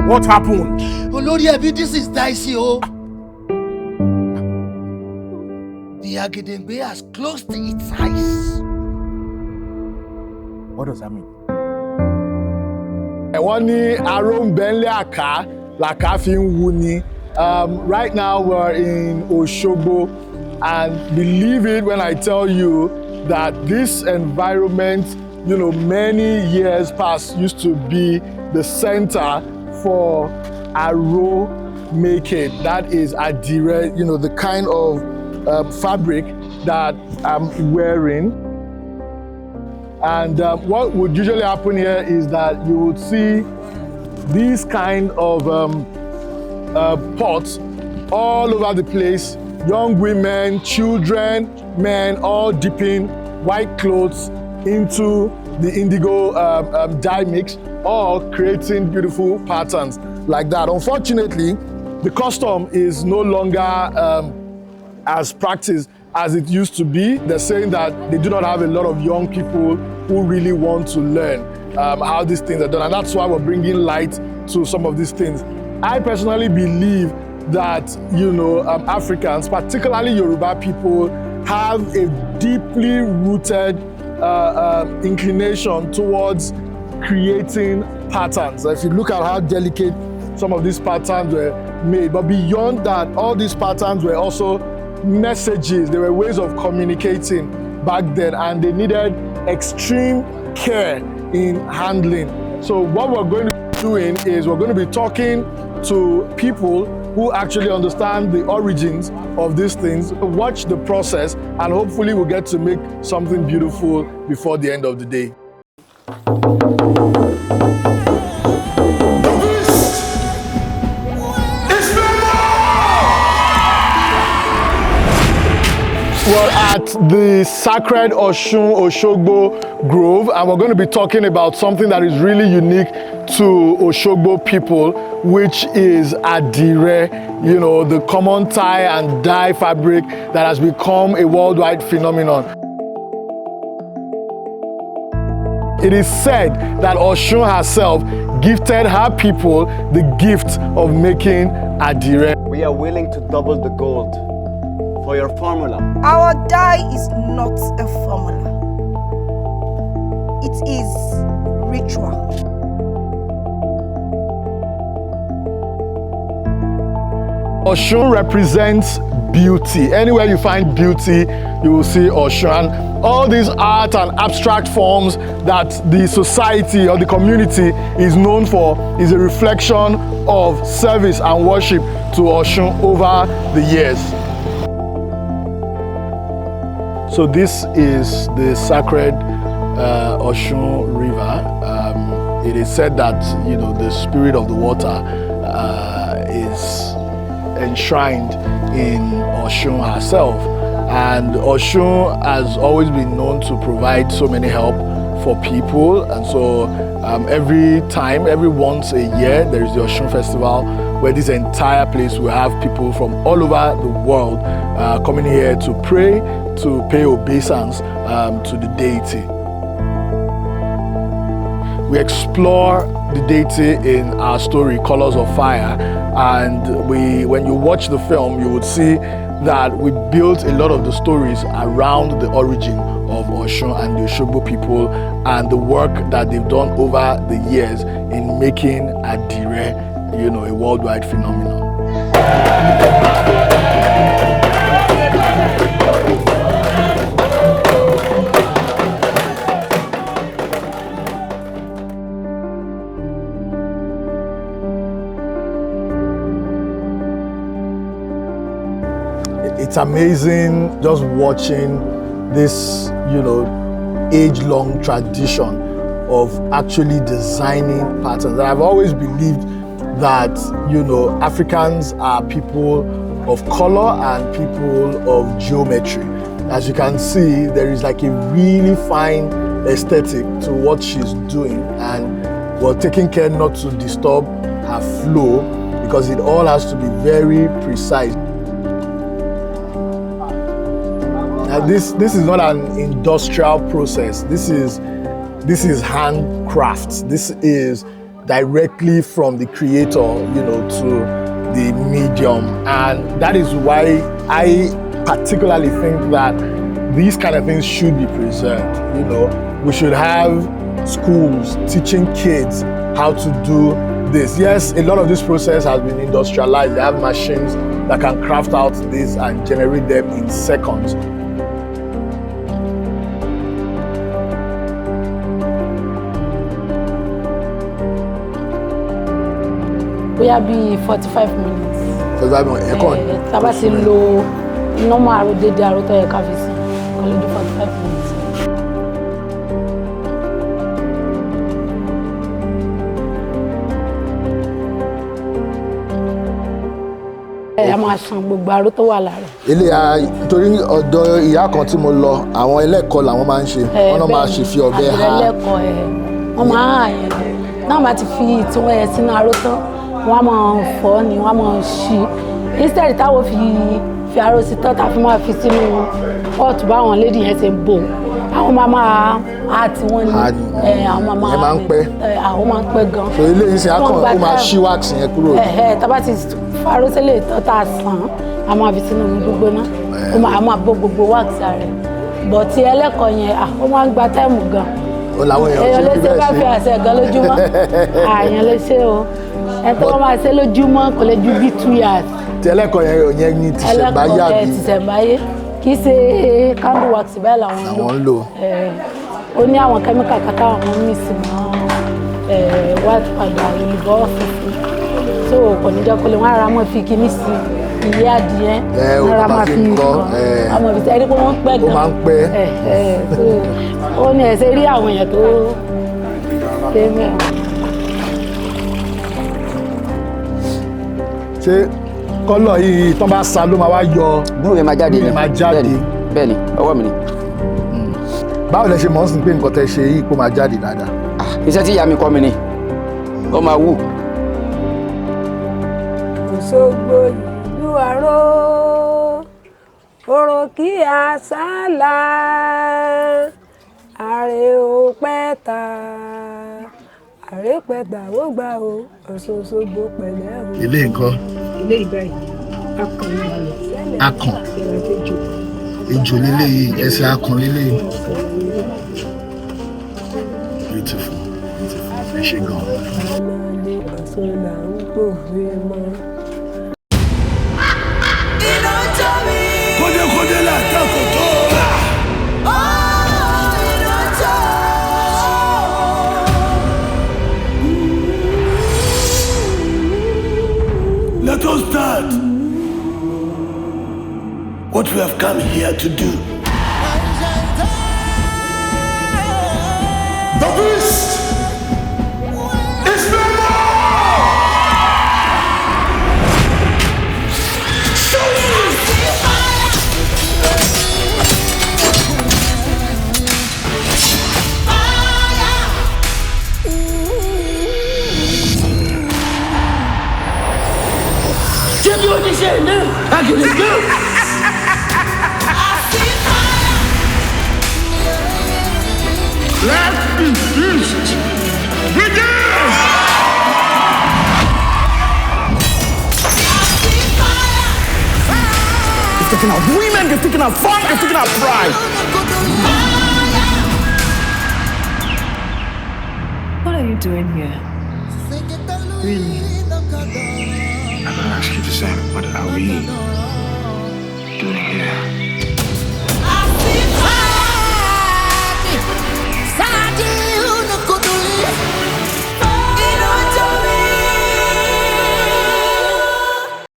What happened? Olori Ebi, this is dicey, oh. The Agedengbe has closed its eyes. What does that mean? Right now we're in Osogbo, and believe it when I tell you that this environment, many years past used to be the center for Aro making. That is Adire, the kind of fabric that I'm wearing. And what would usually happen here is that you would see these kind of pots all over the place. Young women, children, men, all dipping white clothes into the indigo dye mix, all creating beautiful patterns like that. Unfortunately, the custom is no longer as practiced as it used to be. They're saying that they do not have a lot of young people who really want to learn how these things are done, and that's why we're bringing light to some of these things. I personally believe that Africans, particularly Yoruba people, have a deeply rooted inclination towards creating patterns. If you look at how delicate some of these patterns were made, but beyond that, all these patterns were also messages. They were ways of communicating back then, and they needed extreme care in handling. So what we're going to be doing is we're going to be talking to people who actually understand the origins of these things, watch the process, and hopefully we'll get to make something beautiful before the end of the day. We're at the sacred Osogbo Grove, and we're going to be talking about something that is really unique to Osogbo people, which is Adire, the common tie and dye fabric that has become a worldwide phenomenon. It is said that Osun herself gifted her people the gift of making Adire. We are willing to double the gold for your formula. Our dye is not a formula. It is ritual. Osun represents beauty. Anywhere you find beauty, you will see Osun. And all these art and abstract forms that the society or the community is known for is a reflection of service and worship to Osun over the years. So this is the sacred Osun River. It is said that the spirit of the water is enshrined in Osun herself, and Osun has always been known to provide so many help for people. And so every once a year, there is the Osun Festival, where this entire place will have people from all over the world coming here to pray, to pay obeisance to the deity. We explore the deity in our story, Colors of Fire, and when you watch the film, you would see that we built a lot of the stories around the origin of Osun and the Osogbo people and the work that they've done over the years in making Adire, a worldwide phenomenon. It's amazing just watching this, age-long tradition of actually designing patterns. I've always believed that, Africans are people of color and people of geometry. As you can see, there is like a really fine aesthetic to what she's doing, and we're taking care not to disturb her flow because it all has to be very precise. This is not an industrial process. This is handcraft. This is directly from the creator, to the medium. And that is why I particularly think that these kind of things should be preserved. We should have schools teaching kids how to do this. Yes, a lot of this process has been industrialized. They have machines that can craft out this and generate them in seconds. We have be 45 minutes. 45 minutes. Tá bá ti lo normal àrò dédé àrò tó yẹ ká fi sí, kò lè do 45 minutes. A máa san gbogbo àrò tó wà lára. Nítorí ọ̀dọ̀ ìyá kan tí mo lọ, àwọn ẹlẹ́kọ̀ọ́ làwọn máa ń ṣe. Wọ́n náà máa ṣe fi ọ̀bẹ ha. Ẹlẹ́kọ̀ọ́ wọ́n máa ń hà yẹn. Náà bá ti fi ìtún ẹ̀ sínú àrò tán, wọ́n á máa fọ́ ni, wọ́n á máa ṣí. Instead táwọn fi àrò sí tán tá fi máa fi sínú pọ́ọ̀tù báwọn lady yẹn ṣe ń bò. Àwọn máa àti wọn ni àwọn máa ń pẹ́. Àwọn máa ń pẹ́ gan. So eléyìí ṣe akọ ó máa ṣí wax yẹn kúrò. Tá bá ti farò sílẹ̀ tán tá a sàn, a máa fi sínú omi gbígbóná. Ó máa bó gbogbo wax rẹ̀. But ti ẹlẹ́kọ̀ọ́ yẹn ó máa ń gba táìmù gan. Ó làwọn èèyàn lè ṣe bá fi àṣẹ gan lójúmọ́. Àyàn lè ṣe o. Tó wọ́n máa ṣe lójúmọ́ kò lè ju bí 2 years. Ti ẹlẹ́kọ̀ọ́ yẹn ní tìṣẹ̀mbáyé àbí? Ẹlẹ́kọ̀ọ́ tìṣẹ̀mbáyé kì í ṣe candle wax bẹ́ẹ̀ làwọn ń lò. Ó ní àwọn kẹ́míkà kàkà àwọn mí sí mọ́ white powder olùbọ́ funfun. So kò ní jẹ́ kó lè wọ́n ara mọ́ fi kíní sí ilé adìyẹ. Wọ́n ara máa fi nǹkan. Àwọn òbí tẹ́lẹ̀ pé wọ́n pẹ́ gan. Ó máa ń pẹ́. Ó ní ẹ̀sẹ̀ rí àwọn èèyàn tó ṣe mẹ́rin. Ṣé kọ́lọ̀ yìí tán bá sa ló máa wá yọ? Blue yẹn máa jáde ni. Bẹ́ẹ̀ni, ọwọ́ mi ni. Báwo lẹ ṣe mọ̀ ń sìn pé nǹkan tẹ́ ṣe yìí kó máa jáde dáadáa? Iṣẹ́ tí ìyá mi kọ́ mi ni, ó máa wù. Òṣogbo ìlú àró, òròkì àsálà, àrè òpẹ́ta, àrè pẹ́ta ó gbà ó, Òṣogbo pẹ̀lẹ́ o. Ilé nǹkan. Ilé ìgbà yìí, akàn ni a lọ. Akàn. Ejò lílé yìí, ẹsẹ̀ akàn lílé yìí. Beautiful. Ẹ ṣe gan. Kódé là tako tó. Let us start what we have come here to do. The beast is no more! Give me what you say, man. I can do. Let the feast begin! It's taking our women, it's taking our fun, it's taking our pride. What are you doing here? Really? I'm gonna ask you the same. What are we doing here?